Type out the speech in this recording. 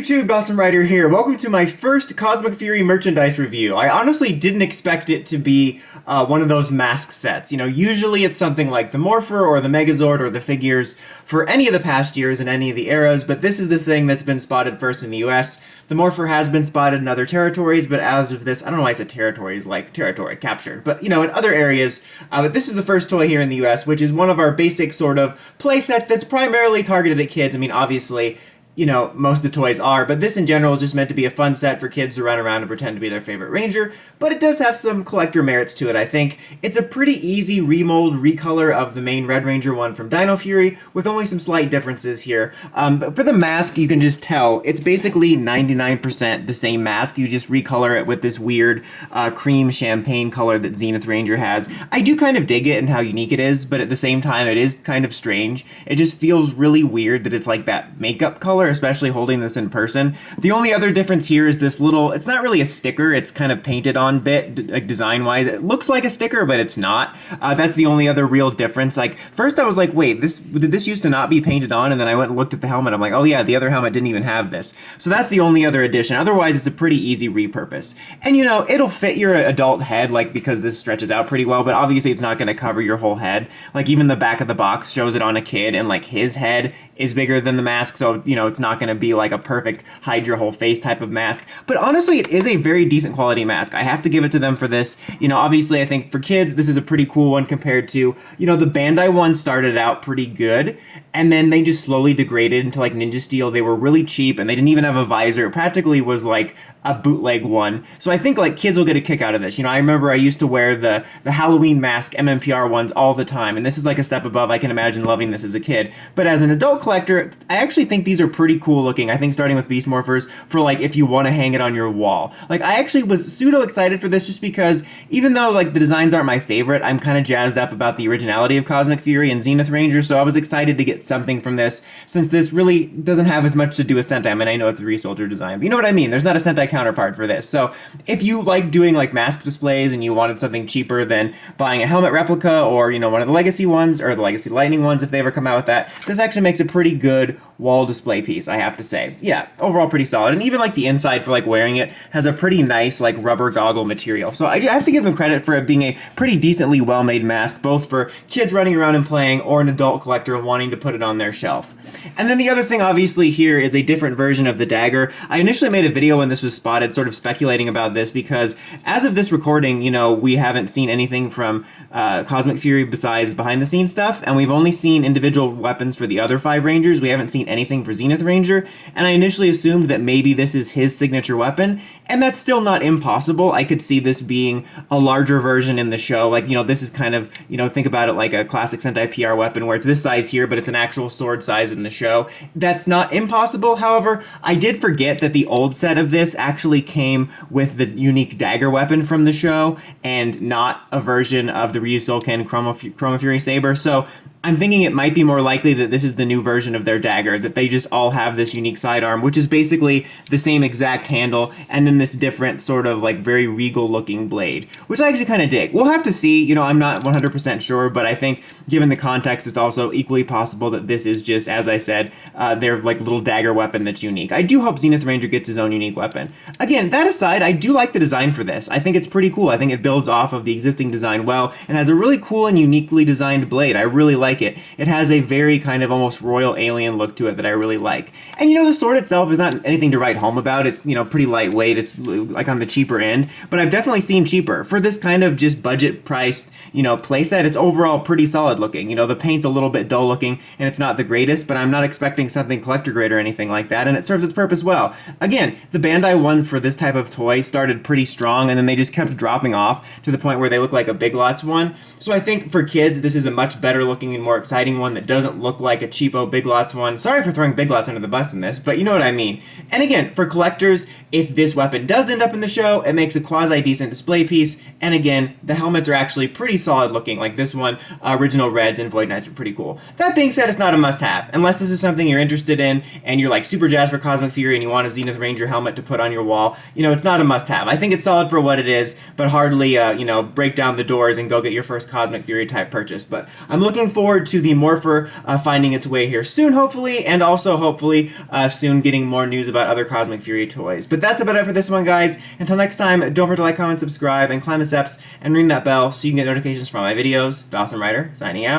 YouTube, Awesome Rider here. Welcome to my first Cosmic Fury merchandise review. I honestly didn't expect it to be one of those mask sets. You know, usually it's something like the Morpher or the Megazord or the figures for any of the past years and any of the eras, but this is the thing that's been spotted first in the US. The Morpher has been spotted in other territories, but as of this, I don't know why I said territories, like territory captured, but you know, in other areas. But this is the first toy here in the US, which is one of our basic sort of play sets that's primarily targeted at kids. I mean, obviously, you know, most of the toys are, but this in general is just meant to be a fun set for kids to run around and pretend to be their favorite ranger, but it does have some collector merits to it, I think. It's a pretty easy remold, recolor of the main Red Ranger one from Dino Fury, with only some slight differences here. But for the mask, you can just tell, it's basically 99% the same mask, you just recolor it with this weird cream champagne color that Zenith Ranger has. I do kind of dig it and how unique it is, but at the same time, it is kind of strange. It just feels really weird that it's like that makeup color, especially holding this in person. The only other difference here is this little, it's not really a sticker, it's kind of painted on bit, like design-wise. It looks like a sticker, but it's not. That's the only other real difference. Like, first I was like, wait, did this used to not be painted on? And then I went and looked at the helmet, I'm like, oh yeah, the other helmet didn't even have this. So that's the only other addition. Otherwise, it's a pretty easy repurpose. And you know, it'll fit your adult head, like, because this stretches out pretty well, but obviously it's not gonna cover your whole head. Like, even the back of the box shows it on a kid, and like, his head is bigger than the mask, so, you know, it's not going to be like a perfect hide your whole face type of mask. But honestly, it is a very decent quality mask. I have to give it to them for this. You know, obviously, I think for kids, this is a pretty cool one compared to, you know, the Bandai one started out pretty good, and then they just slowly degraded into like Ninja Steel. They were really cheap, and they didn't even have a visor. It practically was like a bootleg one. So I think like kids will get a kick out of this. You know, I remember I used to wear the Halloween mask mmpr ones all the time, and this is like a step above. I can imagine loving this as a kid. But as an adult collector, I actually think these are pretty cool looking. I think starting with Beast Morphers for like if you want to hang it on your wall. Like, I actually was pseudo excited for this just because even though like the designs aren't my favorite, I'm kind of jazzed up about the originality of Cosmic Fury and Zenith Ranger, so I was excited to get something from this since this really doesn't have as much to do with Sentai. I mean, I know it's a Resoldier design, but you know what I mean? There's not a Sentai counterpart for this. So if you like doing like mask displays and you wanted something cheaper than buying a helmet replica or, you know, one of the Legacy ones or the Legacy Lightning ones if they ever come out with that, this actually makes a pretty good wall display piece, I have to say. Yeah, overall pretty solid. And even like the inside for like wearing it has a pretty nice like rubber goggle material. So I have to give them credit for it being a pretty decently well-made mask, both for kids running around and playing or an adult collector wanting to put it on their shelf. And then the other thing obviously here is a different version of the Dagger. I initially made a video when this was spotted sort of speculating about this because as of this recording, you know, we haven't seen anything from Cosmic Fury besides behind the scenes stuff, and we've only seen individual weapons for the other 5 Rangers. We haven't seen anything for Zenith Ranger, and I initially assumed that maybe this is his signature weapon, and that's still not impossible. I could see this being a larger version in the show. Like, you know, this is kind of, you know, think about it like a classic Sentai PR weapon where it's this size here, but it's an actual sword size in the show. That's not impossible. However, I did forget that the old set of this actually came with the unique Dagger weapon from the show and not a version of the Ryusoken Chroma Fury Saber. So I'm thinking it might be more likely that this is the new version of their Dagger, that they just all have this unique sidearm, which is basically the same exact handle, and then this different sort of like very regal looking blade, which I actually kind of dig. We'll have to see, you know, I'm not 100% sure, but I think given the context, it's also equally possible that this is just, as I said, their like little dagger weapon that's unique. I do hope Zenith Ranger gets his own unique weapon. Again, that aside, I do like the design for this. I think it's pretty cool. I think it builds off of the existing design well, and has a really cool and uniquely designed blade. I really like it. It has a very kind of almost royal alien look to it that I really like. And you know, the sword itself is not anything to write home about. It's, you know, pretty lightweight. It's like on the cheaper end, but I've definitely seen cheaper. For this kind of just budget priced, you know, playset, it's overall pretty solid looking. You know, the paint's a little bit dull looking and it's not the greatest, but I'm not expecting something collector grade or anything like that, and it serves its purpose well. Again, the Bandai ones for this type of toy started pretty strong, and then they just kept dropping off to the point where they look like a Big Lots one. So I think for kids, this is a much better looking and more exciting one that doesn't look like a cheapo Big Lots one. Sorry for throwing Big Lots under the bus in this, but you know what I mean. And again, for collectors, if this weapon does end up in the show, it makes a quasi-decent display piece, and again, the helmets are actually pretty solid looking, like this one, original Reds and Void Knights are pretty cool. That being said, it's not a must-have, unless this is something you're interested in, and you're like super jazzed for Cosmic Fury, and you want a Zenith Ranger helmet to put on your wall. You know, it's not a must-have. I think it's solid for what it is, but hardly, you know, break down the doors and go get your first Cosmic Fury type purchase. But I'm looking forward forward to the Morpher finding its way here soon, hopefully, and also hopefully soon getting more news about other Cosmic Fury toys. But that's about it for this one, guys. Until next time, don't forget to like, comment, subscribe, and climb the steps, and ring that bell so you can get notifications from my videos. Dawson Ryder, signing out.